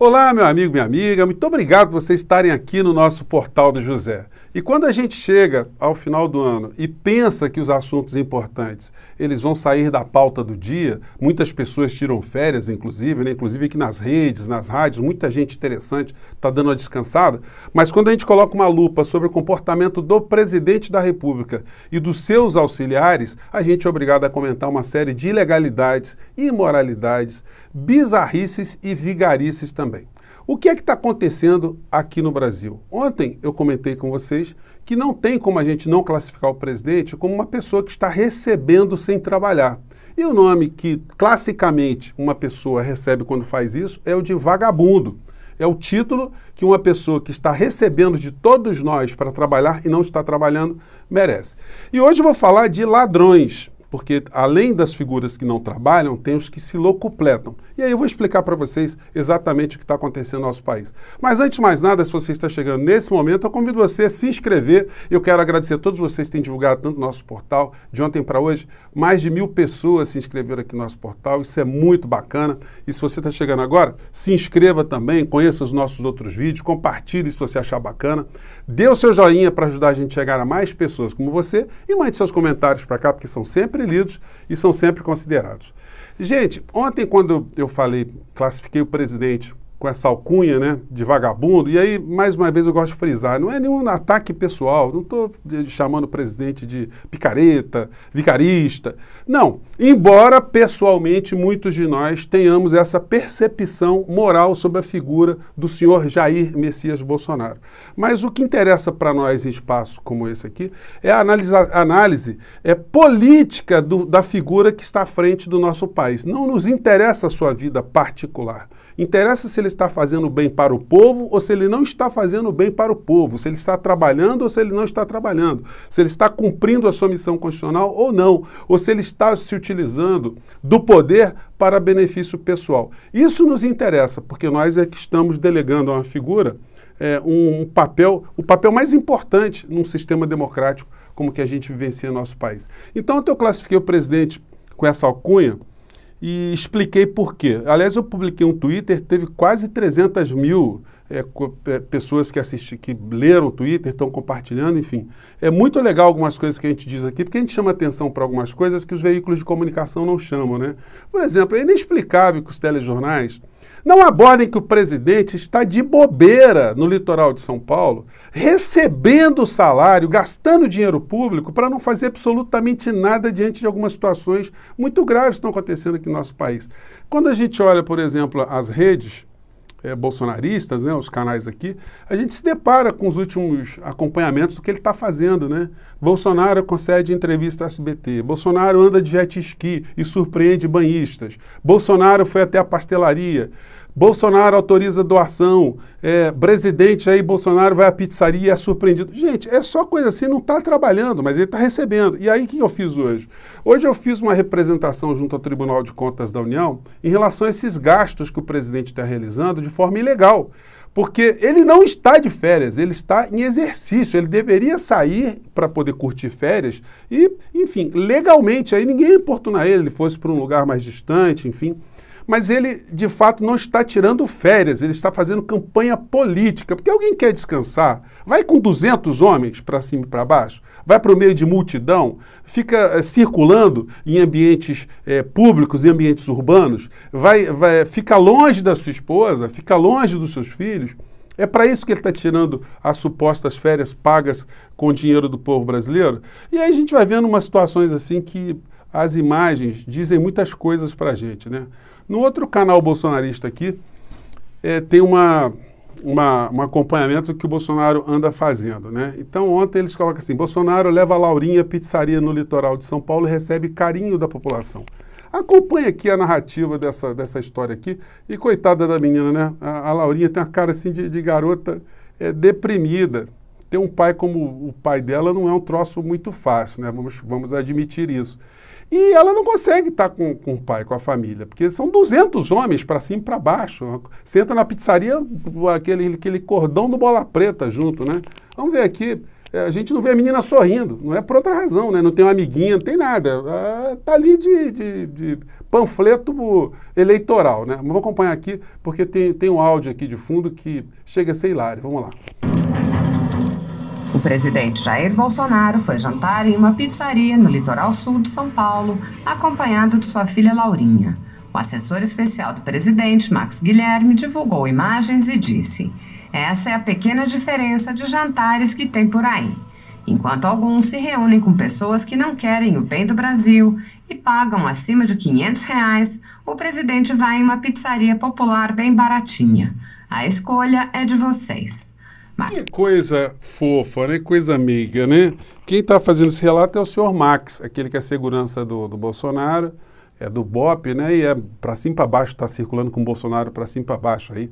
Olá, meu amigo, minha amiga, muito obrigado por vocês estarem aqui no nosso Portal do José. E quando a gente chega ao final do ano e pensa que os assuntos importantes, eles vão sair da pauta do dia, muitas pessoas tiram férias, inclusive, né? Inclusive aqui nas redes, nas rádios, muita gente interessante está dando uma descansada, mas quando a gente coloca uma lupa sobre o comportamento do presidente da República e dos seus auxiliares, a gente é obrigado a comentar uma série de ilegalidades, imoralidades, bizarrices e vigarices também. O que é que está acontecendo aqui no Brasil? Ontem eu comentei com vocês que não tem como a gente não classificar o presidente como uma pessoa que está recebendo sem trabalhar. E o nome que classicamente uma pessoa recebe quando faz isso é o de vagabundo. É o título que uma pessoa que está recebendo de todos nós para trabalhar e não está trabalhando merece. E hoje eu vou falar de ladrões. Porque além das figuras que não trabalham, tem os que se locupletam. E aí eu vou explicar para vocês exatamente o que está acontecendo no nosso país. Mas antes de mais nada, se você está chegando nesse momento, eu convido você a se inscrever. Eu quero agradecer a todos vocês que têm divulgado tanto no nosso portal. De ontem para hoje, mais de 1000 pessoas se inscreveram aqui no nosso portal. Isso é muito bacana. E se você está chegando agora, se inscreva também, conheça os nossos outros vídeos, compartilhe se você achar bacana. Dê o seu joinha para ajudar a gente a chegar a mais pessoas como você e mande seus comentários para cá, porque são sempre lidos e são sempre considerados. Gente, ontem quando eu falei, classifiquei o presidente com essa alcunha, né, de vagabundo, e aí, mais uma vez, eu gosto de frisar, não é nenhum ataque pessoal, não estou chamando o presidente de picareta, vigarista, não, embora pessoalmente muitos de nós tenhamos essa percepção moral sobre a figura do senhor Jair Messias Bolsonaro. Mas o que interessa para nós em espaço como esse aqui é a análise política da figura que está à frente do nosso país. Não nos interessa a sua vida particular. Interessa se ele está fazendo bem para o povo ou se ele não está fazendo bem para o povo, se ele está trabalhando ou se ele não está trabalhando, se ele está cumprindo a sua missão constitucional ou não, ou se ele está se utilizando do poder para benefício pessoal. Isso nos interessa, porque nós é que estamos delegando a uma figura o papel mais importante num sistema democrático como que a gente vivencia no nosso país. Então, eu classifiquei o presidente com essa alcunha e expliquei por quê. Aliás, eu publiquei um Twitter, teve quase 300 mil pessoas que leram o Twitter, estão compartilhando, enfim. É muito legal algumas coisas que a gente diz aqui, porque a gente chama atenção para algumas coisas que os veículos de comunicação não chamam, né? Por exemplo, é inexplicável que os telejornais não abordem que o presidente está de bobeira no litoral de São Paulo, recebendo salário, gastando dinheiro público para não fazer absolutamente nada diante de algumas situações muito graves que estão acontecendo aqui no nosso país. Quando a gente olha, por exemplo, as redes bolsonaristas, né, os canais aqui, a gente se depara com os últimos acompanhamentos do que ele está fazendo, né? Bolsonaro concede entrevista ao SBT, Bolsonaro anda de jet ski e surpreende banhistas, Bolsonaro foi até a pastelaria, Bolsonaro autoriza doação, presidente aí, Bolsonaro vai à pizzaria e é surpreendido. Gente, é só coisa assim, não está trabalhando, mas ele está recebendo. E aí, o que eu fiz hoje? Hoje eu fiz uma representação junto ao Tribunal de Contas da União em relação a esses gastos que o presidente está realizando de forma ilegal. Porque ele não está de férias, ele está em exercício, ele deveria sair para poder curtir férias e, enfim, legalmente, aí ninguém ia importunar ele fosse para um lugar mais distante, enfim. Mas ele, de fato, não está tirando férias, ele está fazendo campanha política, porque alguém quer descansar, vai com 200 homens para cima e para baixo, vai para o meio de multidão, fica circulando em ambientes públicos, em ambientes urbanos, fica longe da sua esposa, fica longe dos seus filhos. É para isso que ele está tirando as supostas férias pagas com o dinheiro do povo brasileiro? E aí a gente vai vendo umas situações assim que as imagens dizem muitas coisas para a gente, né? No outro canal bolsonarista aqui, tem um acompanhamento que o Bolsonaro anda fazendo, né? Então, ontem eles colocam assim, Bolsonaro leva a Laurinha pizzaria no litoral de São Paulo e recebe carinho da população. Acompanhe aqui a narrativa dessa história aqui. E coitada da menina, né? A Laurinha tem uma cara assim de garota deprimida. Ter um pai como o pai dela não é um troço muito fácil, né? Vamos admitir isso. E ela não consegue estar com o pai, com a família, porque são 200 homens para cima e para baixo. Você entra na pizzaria, aquele cordão do Bola Preta junto, né? Vamos ver aqui a gente não vê a menina sorrindo, não é por outra razão, né? Não tem uma amiguinha, não tem nada. Está ali de panfleto eleitoral, né? Mas vou acompanhar aqui, porque tem um áudio aqui de fundo que chega a ser hilário. Vamos lá. O presidente Jair Bolsonaro foi jantar em uma pizzaria no litoral sul de São Paulo, acompanhado de sua filha Laurinha. O assessor especial do presidente, Max Guilherme, divulgou imagens e disse: "Essa é a pequena diferença de jantares que tem por aí. Enquanto alguns se reúnem com pessoas que não querem o bem do Brasil e pagam acima de R$500, o presidente vai em uma pizzaria popular bem baratinha. A escolha é de vocês." Que coisa fofa, né? Coisa amiga, né? Quem está fazendo esse relato é o senhor Max, aquele que é segurança do Bolsonaro, é do BOPE, né? E é para cima e para baixo, está circulando com o Bolsonaro para cima e para baixo aí,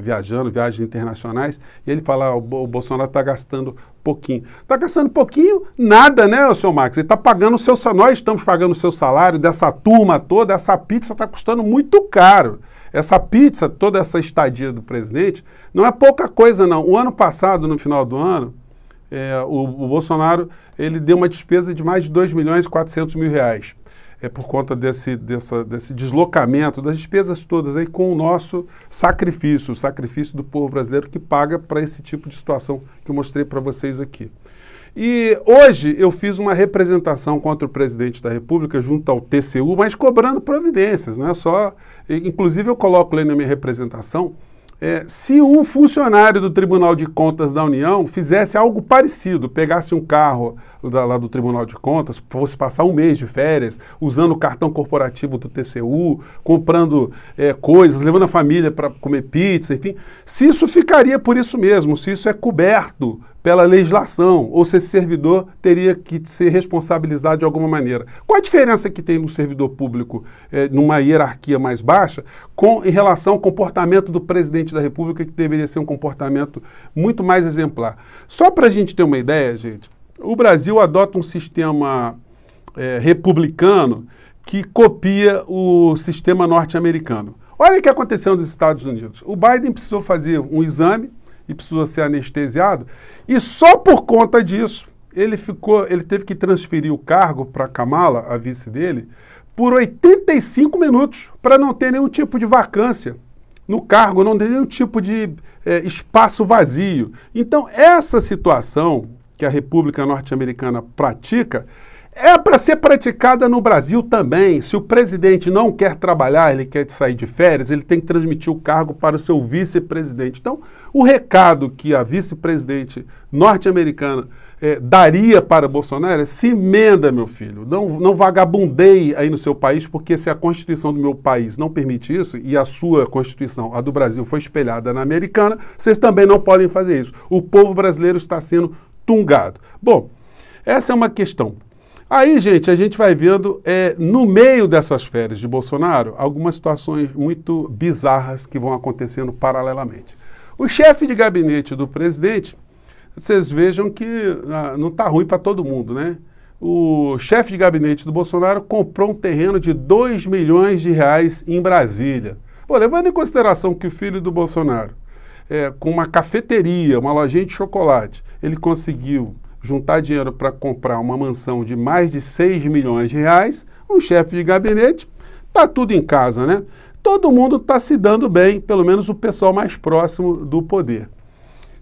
viajando, viagens internacionais. E ele fala, o Bolsonaro está gastando pouquinho. Está gastando pouquinho? Nada, né, o senhor Max? Ele está pagando o seu salário, nós estamos pagando o seu salário dessa turma toda, essa pizza está custando muito caro. Essa pizza, toda essa estadia do presidente, não é pouca coisa, não. O ano passado, no final do ano, o Bolsonaro ele deu uma despesa de mais de R$2.400.000. Por conta desse deslocamento, das despesas todas aí com o nosso sacrifício, o sacrifício do povo brasileiro que paga para esse tipo de situação que eu mostrei para vocês aqui. E hoje eu fiz uma representação contra o presidente da República junto ao TCU, mas cobrando providências, não é só... Inclusive eu coloco lá na minha representação, se um funcionário do Tribunal de Contas da União fizesse algo parecido, pegasse um carro lá do Tribunal de Contas, fosse passar um mês de férias, usando o cartão corporativo do TCU, comprando coisas, levando a família para comer pizza, enfim, se isso ficaria por isso mesmo, se isso é coberto pela legislação, ou se esse servidor teria que ser responsabilizado de alguma maneira. Qual a diferença que tem no servidor público, numa hierarquia mais baixa, em relação ao comportamento do presidente da República, que deveria ser um comportamento muito mais exemplar? Só para a gente ter uma ideia, gente, o Brasil adota um sistema republicano que copia o sistema norte-americano. Olha o que aconteceu nos Estados Unidos. O Biden precisou fazer um exame e precisou ser anestesiado, e só por conta disso ele teve que transferir o cargo para Kamala, a vice dele, por 85 minutos, para não ter nenhum tipo de vacância no cargo, não ter nenhum tipo de espaço vazio. Então, essa situação que a República Norte-Americana pratica é para ser praticada no Brasil também. Se o presidente não quer trabalhar, ele quer sair de férias, ele tem que transmitir o cargo para o seu vice-presidente. Então, o recado que a vice-presidente norte-americana daria para Bolsonaro é: se emenda, meu filho, não vagabundeie aí no seu país, porque se a Constituição do meu país não permite isso, e a sua Constituição, a do Brasil, foi espelhada na americana, vocês também não podem fazer isso. O povo brasileiro está sendo tungado. Bom, essa é uma questão. Aí, gente, a gente vai vendo, no meio dessas férias de Bolsonaro, algumas situações muito bizarras que vão acontecendo paralelamente. O chefe de gabinete do presidente, vocês vejam que não está ruim para todo mundo, né? O chefe de gabinete do Bolsonaro comprou um terreno de R$2 milhões em Brasília. Pô, levando em consideração que o filho do Bolsonaro, com uma cafeteria, uma lojinha de chocolate, ele conseguiu juntar dinheiro para comprar uma mansão de mais de R$6 milhões, um chefe de gabinete, tá tudo em casa, né? Todo mundo está se dando bem, pelo menos o pessoal mais próximo do poder.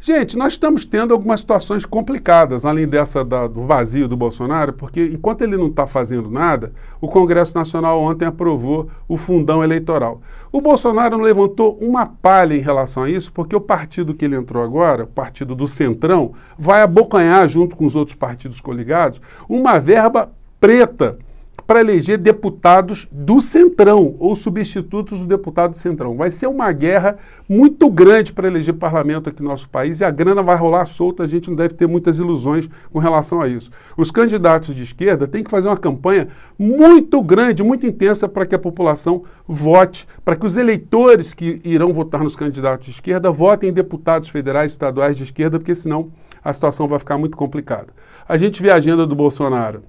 Gente, nós estamos tendo algumas situações complicadas, além do vazio do Bolsonaro, porque enquanto ele não está fazendo nada, o Congresso Nacional ontem aprovou o fundão eleitoral. O Bolsonaro não levantou uma palha em relação a isso, porque o partido que ele entrou agora, o partido do Centrão, vai abocanhar, junto com os outros partidos coligados, uma verba preta para eleger deputados do Centrão, ou substitutos do deputado do Centrão. Vai ser uma guerra muito grande para eleger parlamento aqui no nosso país, e a grana vai rolar solta, a gente não deve ter muitas ilusões com relação a isso. Os candidatos de esquerda têm que fazer uma campanha muito grande, muito intensa, para que a população vote, para que os eleitores que irão votar nos candidatos de esquerda votem em deputados federais e estaduais de esquerda, porque senão a situação vai ficar muito complicada. A gente vê a agenda do Bolsonaro,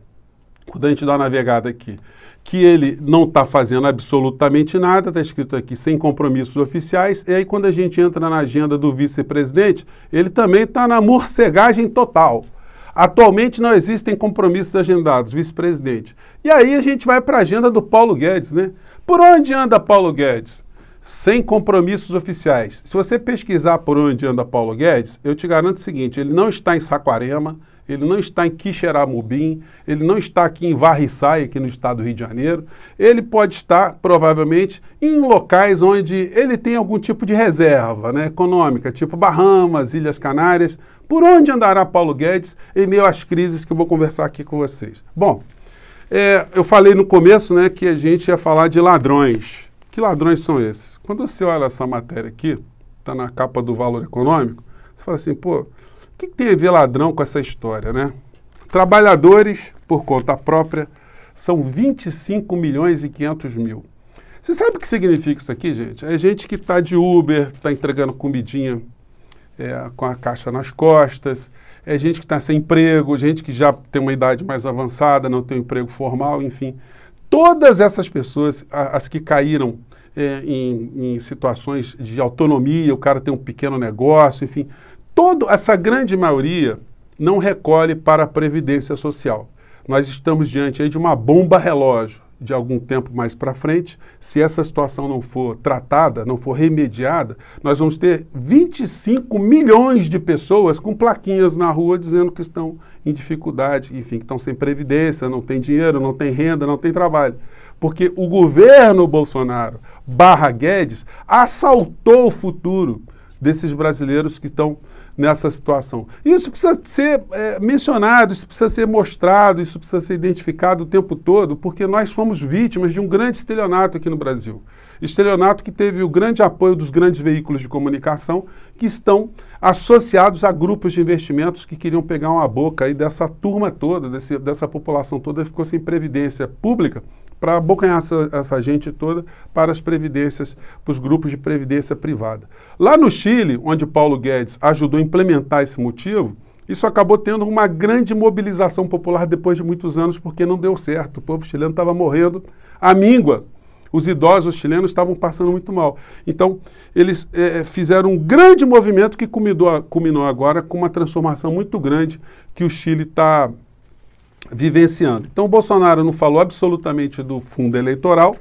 quando a gente dá uma navegada aqui, que ele não está fazendo absolutamente nada, está escrito aqui, sem compromissos oficiais, e aí quando a gente entra na agenda do vice-presidente, ele também está na morcegagem total. Atualmente não existem compromissos agendados, vice-presidente. E aí a gente vai para a agenda do Paulo Guedes, né? Por onde anda Paulo Guedes? Sem compromissos oficiais. Se você pesquisar por onde anda Paulo Guedes, eu te garanto o seguinte, ele não está em Saquarema, ele não está em Quixeramobim, ele não está aqui em Varriçai, aqui no estado do Rio de Janeiro. Ele pode estar, provavelmente, em locais onde ele tem algum tipo de reserva, né, econômica, tipo Bahamas, Ilhas Canárias. Por onde andará Paulo Guedes em meio às crises que eu vou conversar aqui com vocês? Bom, eu falei no começo, né, que a gente ia falar de ladrões. Que ladrões são esses? Quando você olha essa matéria aqui, está na capa do Valor Econômico, você fala assim, pô, o que tem a ver ladrão com essa história, né? Trabalhadores, por conta própria, são 25 milhões e 500 mil. Você sabe o que significa isso aqui, gente? É gente que está de Uber, está entregando comidinha com a caixa nas costas, é gente que está sem emprego, gente que já tem uma idade mais avançada, não tem um emprego formal, enfim. Todas essas pessoas, as que caíram em situações de autonomia, o cara tem um pequeno negócio, enfim, toda essa grande maioria não recolhe para a Previdência Social. Nós estamos diante aí de uma bomba relógio de algum tempo mais para frente. Se essa situação não for tratada, não for remediada, nós vamos ter 25 milhões de pessoas com plaquinhas na rua dizendo que estão em dificuldade, enfim, que estão sem previdência, não tem dinheiro, não tem renda, não tem trabalho. Porque o governo Bolsonaro / Guedes assaltou o futuro desses brasileiros que estão nessa situação. Isso precisa ser mencionado, isso precisa ser mostrado, isso precisa ser identificado o tempo todo, porque nós fomos vítimas de um grande estelionato aqui no Brasil. Estelionato que teve o grande apoio dos grandes veículos de comunicação que estão associados a grupos de investimentos que queriam pegar uma boca aí dessa turma toda, dessa população toda que ficou sem previdência pública, para abocanhar essa gente toda para as previdências, para os grupos de previdência privada. Lá no Chile, onde Paulo Guedes ajudou a implementar esse motivo, isso acabou tendo uma grande mobilização popular depois de muitos anos, porque não deu certo. O povo chileno estava morrendo à míngua. Os idosos chilenos estavam passando muito mal. Então, eles fizeram um grande movimento que culminou agora com uma transformação muito grande que o Chile está vivenciando. Então, o Bolsonaro não falou absolutamente do fundo eleitoral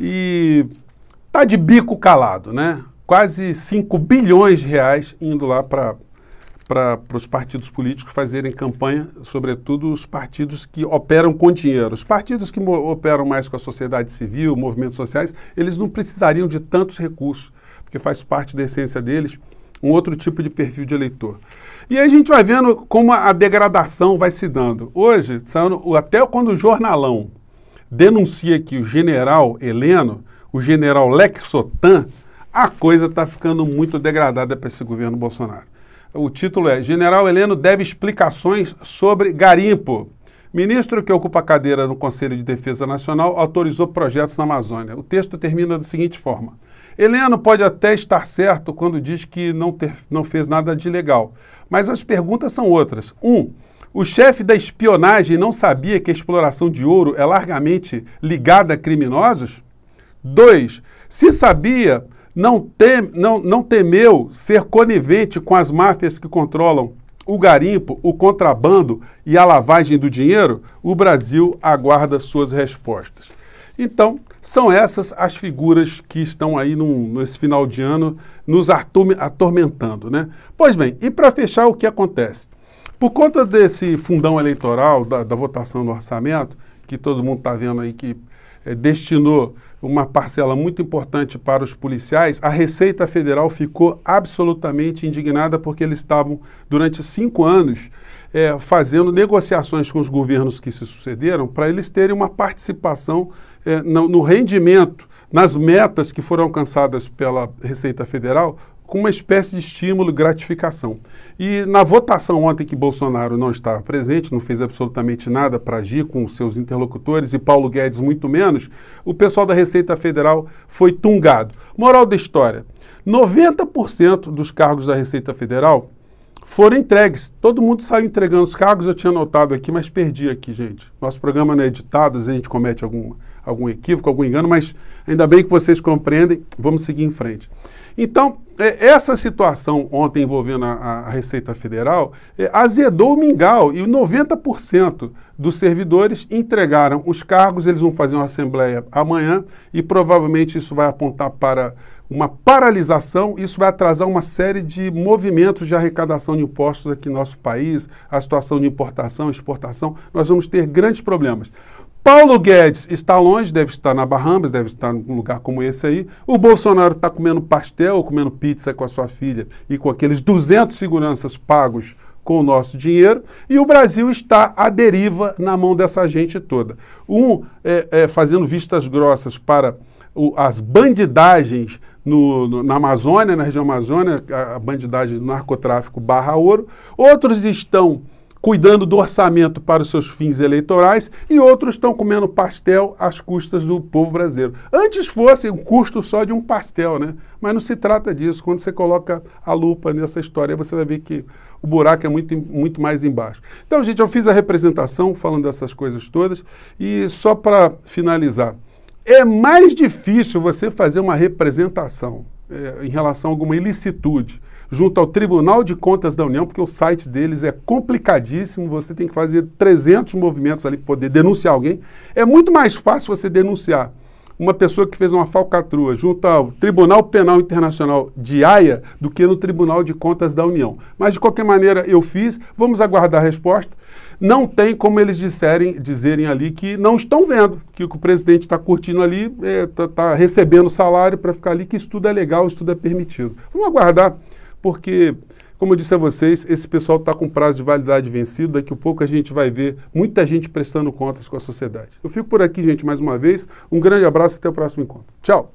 e está de bico calado, né? Quase 5 bilhões de reais indo lá para os partidos políticos fazerem campanha, sobretudo os partidos que operam com dinheiro. Os partidos que operam mais com a sociedade civil, movimentos sociais, eles não precisariam de tantos recursos, porque faz parte da essência deles um outro tipo de perfil de eleitor. E aí a gente vai vendo como a degradação vai se dando. Hoje, até quando o Jornalão denuncia que o general Heleno, o general Lexotan, a coisa está ficando muito degradada para esse governo Bolsonaro. O título é General Heleno deve explicações sobre garimpo. Ministro que ocupa a cadeira no Conselho de Defesa Nacional autorizou projetos na Amazônia. O texto termina da seguinte forma. Heleno pode até estar certo quando diz que não fez nada de ilegal, mas as perguntas são outras. 1. O chefe da espionagem não sabia que a exploração de ouro é largamente ligada a criminosos? 2. Se sabia, não temeu ser conivente com as máfias que controlam o garimpo, o contrabando e a lavagem do dinheiro? O Brasil aguarda suas respostas. Então, são essas as figuras que estão aí nesse final de ano nos atormentando, né? Pois bem, e para fechar, o que acontece? Por conta desse fundão eleitoral, da votação do orçamento, que todo mundo está vendo aí que destinou uma parcela muito importante para os policiais, a Receita Federal ficou absolutamente indignada porque eles estavam, durante 5 anos, fazendo negociações com os governos que se sucederam para eles terem uma participação no rendimento, nas metas que foram alcançadas pela Receita Federal, com uma espécie de estímulo e gratificação. E na votação ontem que Bolsonaro não estava presente, não fez absolutamente nada para agir com os seus interlocutores e Paulo Guedes muito menos, o pessoal da Receita Federal foi tungado. Moral da história, 90% dos cargos da Receita Federal foram entregues. Todo mundo saiu entregando os cargos, eu tinha anotado aqui, mas perdi aqui, gente. Nosso programa não é editado, às vezes a gente comete algum equívoco, algum engano, mas ainda bem que vocês compreendem, vamos seguir em frente. Então, essa situação ontem envolvendo a Receita Federal azedou o mingau e 90% dos servidores entregaram os cargos, eles vão fazer uma assembleia amanhã e provavelmente isso vai apontar para uma paralisação, isso vai atrasar uma série de movimentos de arrecadação de impostos aqui no nosso país, a situação de importação, exportação, nós vamos ter grandes problemas. Paulo Guedes está longe, deve estar na Bahamas, deve estar num lugar como esse aí. O Bolsonaro está comendo pastel, comendo pizza com a sua filha e com aqueles 200 seguranças pagos com o nosso dinheiro. E o Brasil está à deriva na mão dessa gente toda. Fazendo vistas grossas para as bandidagens na Amazônia, na região Amazônia, a bandidagem do narcotráfico barra ouro. Outros estão cuidando do orçamento para os seus fins eleitorais e outros estão comendo pastel às custas do povo brasileiro. Antes fosse um custo só de um pastel, né? Mas não se trata disso. Quando você coloca a lupa nessa história, você vai ver que o buraco é muito mais embaixo. Então, gente, eu fiz a representação falando dessas coisas todas e só para finalizar, é mais difícil você fazer uma representação em relação a alguma ilicitude junto ao Tribunal de Contas da União, porque o site deles é complicadíssimo, você tem que fazer 300 movimentos ali para poder denunciar alguém. É muito mais fácil você denunciar uma pessoa que fez uma falcatrua junto ao Tribunal Penal Internacional de Haia do que no Tribunal de Contas da União. Mas, de qualquer maneira, eu fiz, vamos aguardar a resposta. Não tem como eles dizerem ali que não estão vendo, que o presidente está curtindo ali, está recebendo salário para ficar ali, que isso tudo é legal, isso tudo é permitido. Vamos aguardar, porque, como eu disse a vocês, esse pessoal está com prazo de validade vencido, daqui a pouco a gente vai ver muita gente prestando contas com a sociedade. Eu fico por aqui, gente, mais uma vez. Um grande abraço e até o próximo encontro. Tchau!